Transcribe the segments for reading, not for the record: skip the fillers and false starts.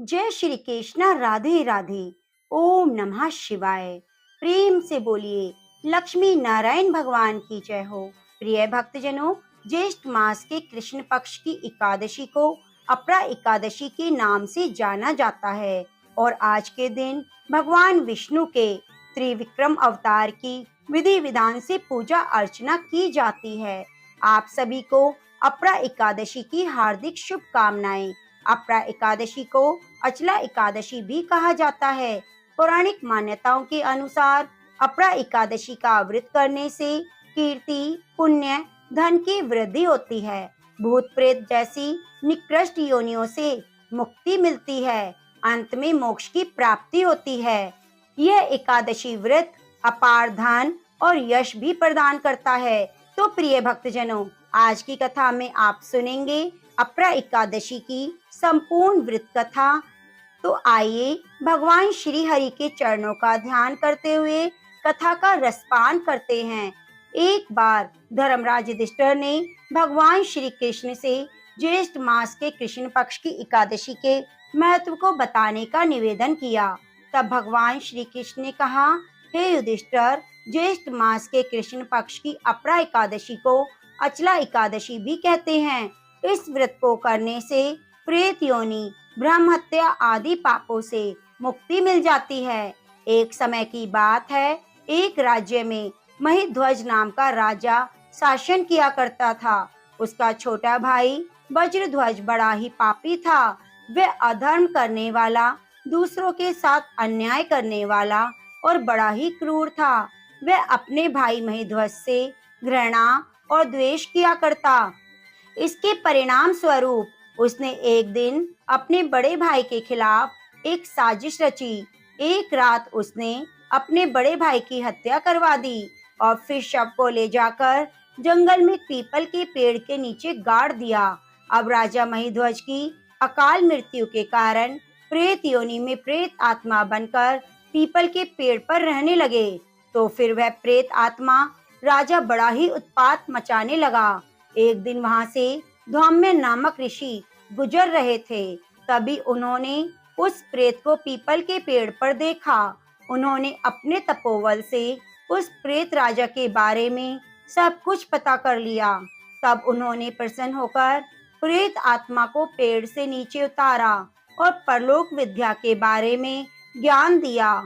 जय श्री कृष्ण। राधे राधे। ओम नमः शिवाय। प्रेम से बोलिए लक्ष्मी नारायण भगवान की जय हो। प्रिय भक्तजनों, ज्येष्ठ मास के कृष्ण पक्ष की एकादशी को अपरा एकादशी के नाम से जाना जाता है और आज के दिन भगवान विष्णु के त्रिविक्रम अवतार की विधि विधान से पूजा अर्चना की जाती है। आप सभी को अपरा एकादशी की हार्दिक शुभकामनाएं। अपरा एकादशी को अचला एकादशी भी कहा जाता है। पौराणिक मान्यताओं के अनुसार अपरा एकादशी का व्रत करने से कीर्ति, पुण्य, धन की वृद्धि होती है। भूत प्रेत जैसी निकृष्ट योनियों से मुक्ति मिलती है। अंत में मोक्ष की प्राप्ति होती है। यह एकादशी व्रत अपार धन और यश भी प्रदान करता है। तो प्रिय भक्तजनों, आज की कथा में आप सुनेंगे अपरा एकादशी की संपूर्ण व्रत कथा। तो आइए भगवान श्री हरि के चरणों का ध्यान करते हुए कथा का रसपान करते हैं। एक बार धर्मराज युधिष्ठिर ने भगवान श्री कृष्ण से ज्येष्ठ मास के कृष्ण पक्ष की एकादशी के महत्व को बताने का निवेदन किया। तब भगवान श्री कृष्ण ने कहा, हे युधिष्ठिर, ज्येष्ठ मास के कृष्ण पक्ष की अपरा एकादशी को अचला एकादशी भी कहते हैं। इस व्रत को करने से प्रेत योनि, ब्रह्म हत्या आदि पापों से मुक्ति मिल जाती है। एक समय की बात है, एक राज्य में महिध्वज नाम का राजा शासन किया करता था। उसका छोटा भाई वज्रध्वज बड़ा ही पापी था। वह अधर्म करने वाला, दूसरों के साथ अन्याय करने वाला और बड़ा ही क्रूर था। वह अपने भाई महिध्वज से घृणा और द्वेष किया करता। इसके परिणाम स्वरूप उसने एक दिन अपने बड़े भाई के खिलाफ एक साजिश रची। एक रात उसने अपने बड़े भाई की हत्या करवा दी और फिर शव को ले जाकर जंगल में पीपल के पेड़ के नीचे गाड़ दिया। अब राजा महिध्वज की अकाल मृत्यु के कारण प्रेत योनि में प्रेत आत्मा बनकर पीपल के पेड़ पर रहने लगे। तो फिर वह प्रेत आत्मा राजा बड़ा ही उत्पात मचाने लगा। एक दिन वहां से धौम्य नामक ऋषि गुजर रहे थे। तभी उन्होंने उस प्रेत को पीपल के पेड़ पर देखा। उन्होंने अपने तपोबल से उस प्रेत राजा के बारे में सब कुछ पता कर लिया। तब उन्होंने प्रसन्न होकर प्रेत आत्मा को पेड़ से नीचे उतारा और परलोक विद्या के बारे में ज्ञान दिया।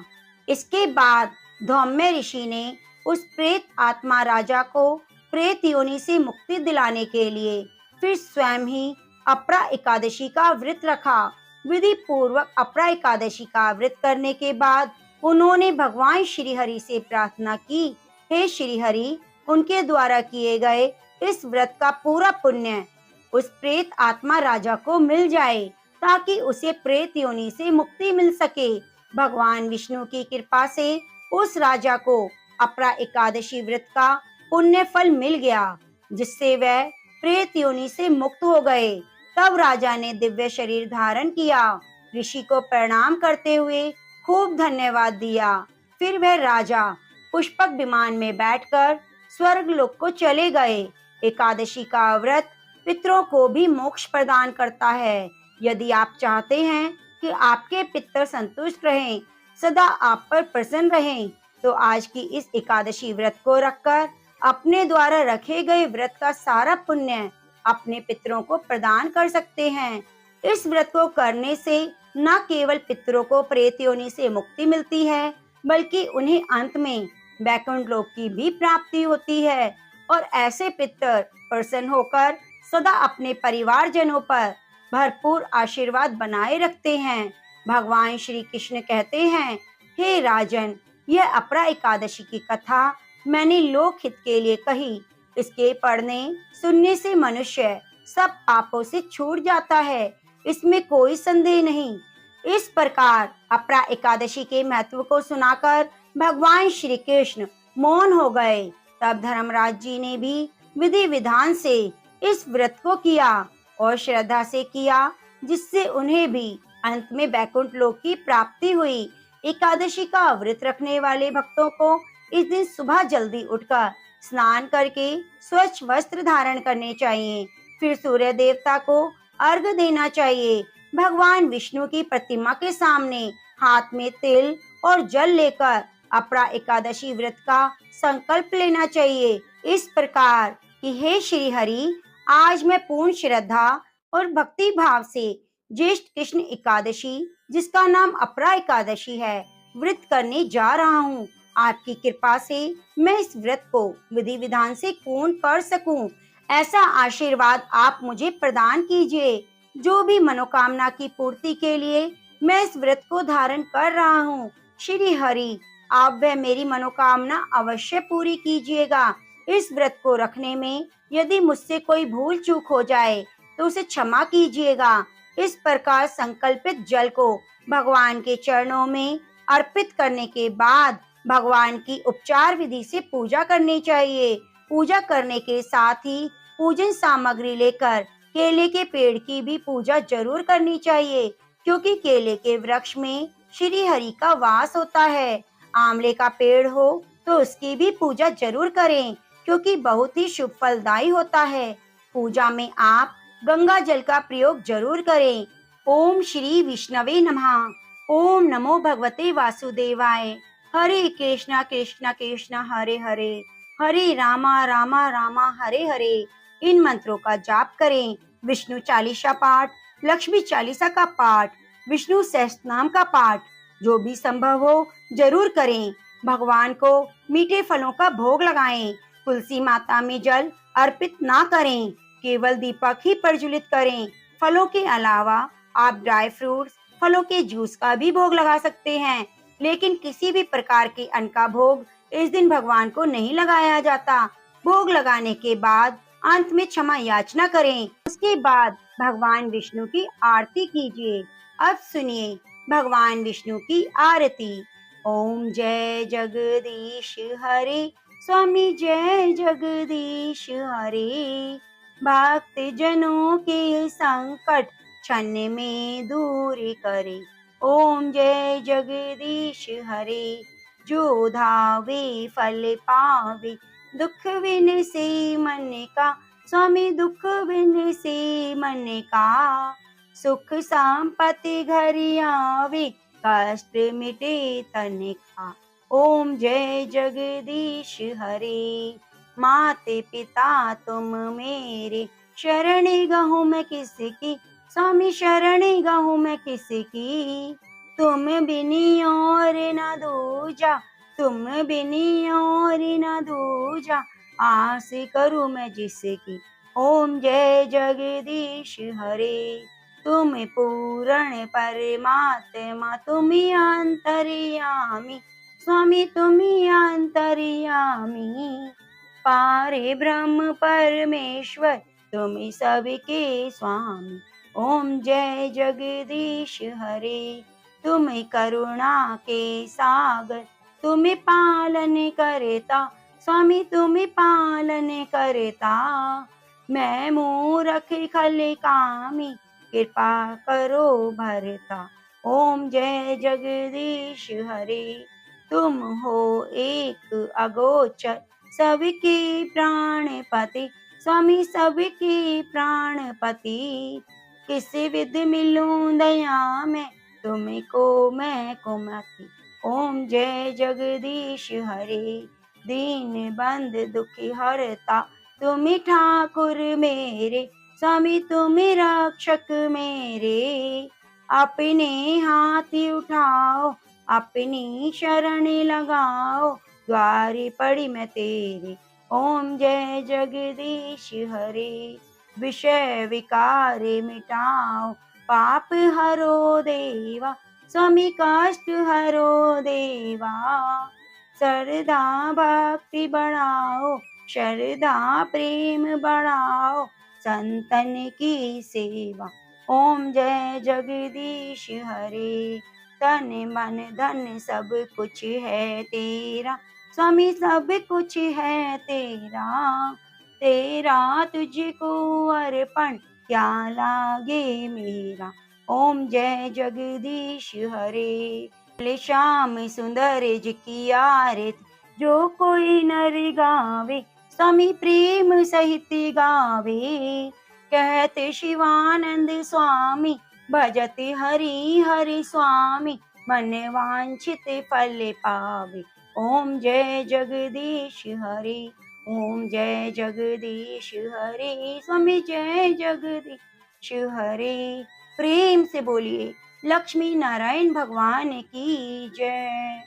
इसके बाद धौम्य ऋषि ने उस प्रेत आत्मा राजा को प्रेत योनि से मुक्ति दिलाने के लिए फिर स्वयं ही अपरा एकादशी का व्रत रखा। विधि पूर्वक अपरा एकादशी का व्रत करने के बाद उन्होंने भगवान श्री हरि से प्रार्थना की, हे श्री हरि, उनके द्वारा किए गए इस व्रत का पूरा पुण्य उस प्रेत आत्मा राजा को मिल जाए ताकि उसे प्रेत योनि से मुक्ति मिल सके। भगवान विष्णु की कृपा से उस राजा को अपरा एकादशी व्रत का पुण्य फल मिल गया, जिससे वह प्रेत योनि से मुक्त हो गए। तब राजा ने दिव्य शरीर धारण किया, ऋषि को प्रणाम करते हुए खूब धन्यवाद दिया। फिर वह राजा पुष्पक विमान में बैठकर स्वर्ग लोक को चले गए। एकादशी का व्रत पितरों को भी मोक्ष प्रदान करता है। यदि आप चाहते हैं कि आपके पितर संतुष्ट रहें, सदा आप पर प्रसन्न रहें, तो आज की इस एकादशी व्रत को रखकर अपने द्वारा रखे गए व्रत का सारा पुण्य अपने पितरों को प्रदान कर सकते हैं। इस व्रत को करने से न केवल पितरों को प्रेत योनि से मुक्ति मिलती है, बल्कि उन्हें अंत में वैकुंठ लोक की भी प्राप्ति होती है और ऐसे पितर प्रसन्न होकर सदा अपने परिवारजनों पर भरपूर आशीर्वाद बनाए रखते हैं। भगवान श्री कृष्ण कहते हैं, हे राजन, यह अपरा एकादशी की कथा मैंने लोक हित के लिए कही। इसके पढ़ने सुनने से मनुष्य सब पापों से छूट जाता है, इसमें कोई संदेह नहीं। इस प्रकार अपरा एकादशी के महत्व को सुनाकर भगवान श्री कृष्ण मौन हो गए। तब धर्मराज जी ने भी विधि विधान से इस व्रत को किया और श्रद्धा से किया, जिससे उन्हें भी अंत में वैकुंठ लोक की प्राप्ति हुई। एकादशी का व्रत रखने वाले भक्तों को इस दिन सुबह जल्दी उठकर स्नान करके स्वच्छ वस्त्र धारण करने चाहिए। फिर सूर्य देवता को अर्घ देना चाहिए। भगवान विष्णु की प्रतिमा के सामने हाथ में तिल और जल लेकर अपरा एकादशी व्रत का संकल्प लेना चाहिए, इस प्रकार कि हे श्री हरि, आज मैं पूर्ण श्रद्धा और भक्ति भाव से ज्येष्ठ कृष्ण एकादशी, जिसका नाम अपरा एकादशी है, व्रत करने जा रहा हूँ। आपकी कृपा से मैं इस व्रत को विधि विधान से पूर्ण कर सकूं, ऐसा आशीर्वाद आप मुझे प्रदान कीजिए। जो भी मनोकामना की पूर्ति के लिए मैं इस व्रत को धारण कर रहा हूँ, श्री हरि, आप वह मेरी मनोकामना अवश्य पूरी कीजिएगा। इस व्रत को रखने में यदि मुझसे कोई भूल चूक हो जाए तो उसे क्षमा कीजिएगा। इस प्रकार संकल्पित जल को भगवान के चरणों में अर्पित करने के बाद भगवान की उपचार विधि से पूजा करनी चाहिए। पूजा करने के साथ ही पूजन सामग्री लेकर केले के पेड़ की भी पूजा जरूर करनी चाहिए, क्योंकि केले के वृक्ष में श्री हरि का वास होता है। आंवले का पेड़ हो तो उसकी भी पूजा जरूर करें, क्योंकि बहुत ही शुभ फलदायी होता है। पूजा में आप गंगा जल का प्रयोग जरूर करें। ओम श्री विष्णवे नमः। ओम नमो भगवते वासुदेवाय। हरे कृष्णा कृष्णा कृष्णा हरे हरे, हरे रामा रामा रामा हरे हरे। इन मंत्रों का जाप करें। विष्णु चालीसा पाठ, लक्ष्मी चालीसा का पाठ, विष्णु सहस्त्रनाम का पाठ, जो भी संभव हो जरूर करें। भगवान को मीठे फलों का भोग लगाएं। तुलसी माता में जल अर्पित ना करें, केवल दीपक ही प्रज्वलित करें। फलों के अलावा आप ड्राई फ्रूट्स, फलों के जूस का भी भोग लगा सकते हैं, लेकिन किसी भी प्रकार के अन्न का भोग इस दिन भगवान को नहीं लगाया जाता। भोग लगाने के बाद अंत में क्षमा याचना करें। उसके बाद भगवान विष्णु की आरती कीजिए। अब सुनिए भगवान विष्णु की आरती। ओम जय जगदीश हरे, स्वामी जय जगदीश हरे। भक्त जनों के संकट क्षण में दूर करे। ओम जय जगदीश हरे। जो धावे फल पावे, दुख बिन से मन का, स्वामी दुख बिन से मन का। सुख संपत्ति घर आवे, कष्ट मिटे तन का। ओम जय जगदीश हरे। माते पिता तुम मेरे, शरण गहूँ मैं किसकी, स्वामी शरण गहूँ मैं किसकी। तुम बिनी और न दूजा, तुम बिनी और न दूजा, आस करूँ मैं जिसकी। ओम जय जगदीश हरे। तुम पूर्ण परमात्मा, तुम अंतर्यामी, स्वामी तुम अंतर्यामी। पारे ब्रह्म परमेश्वर, तुम सबके स्वामी। ओम जय जगदीश हरे। तुम करुणा के सागर, तुम पालन करता, स्वामी तुम पालन करता। मैं मूर्ख खल कामी, कृपा करो भरता। ओम जय जगदीश हरे। तुम हो एक अगोचर, सबके प्राणपति, स्वामी सबके प्राणपति। किस विध मिलूं दया में, तुमको मैं कुमति। ओम जय जगदीश हरे। दीन बंद दुखी हरता, तुम ठाकुर मेरे, स्वामी तुम रक्षक मेरे। अपने हाथ उठाओ, अपनी शरण लगाओ, द्वारे पड़ी मैं तेरे। ओम जय जगदीश हरे। विषय विकार मिटाओ, पाप हरो देवा, स्वामी कष्ट हरो देवा। श्रद्धा भक्ति बढ़ाओ, श्रद्धा प्रेम बढ़ाओ, संतन की सेवा। ओम जय जगदीश हरे। तन मन धन सब कुछ है तेरा, स्वामी सब कुछ है तेरा। तेरा तुझको अर्पण क्या लागे मेरा। ओम जय जगदीश हरे। श्याम सुंदर जी की आरती, जो कोई नर गावे, स्वामी प्रेम सहित गावे। कहते शिवानंद स्वामी, भजति हरि हरि स्वामी, मन वांछित फल पावे। ओम जय जगदीश हरि, ओम जय जगदीश हरि, स्वामी जय जगदीश हरि। प्रेम से बोलिए लक्ष्मी नारायण भगवान की जय।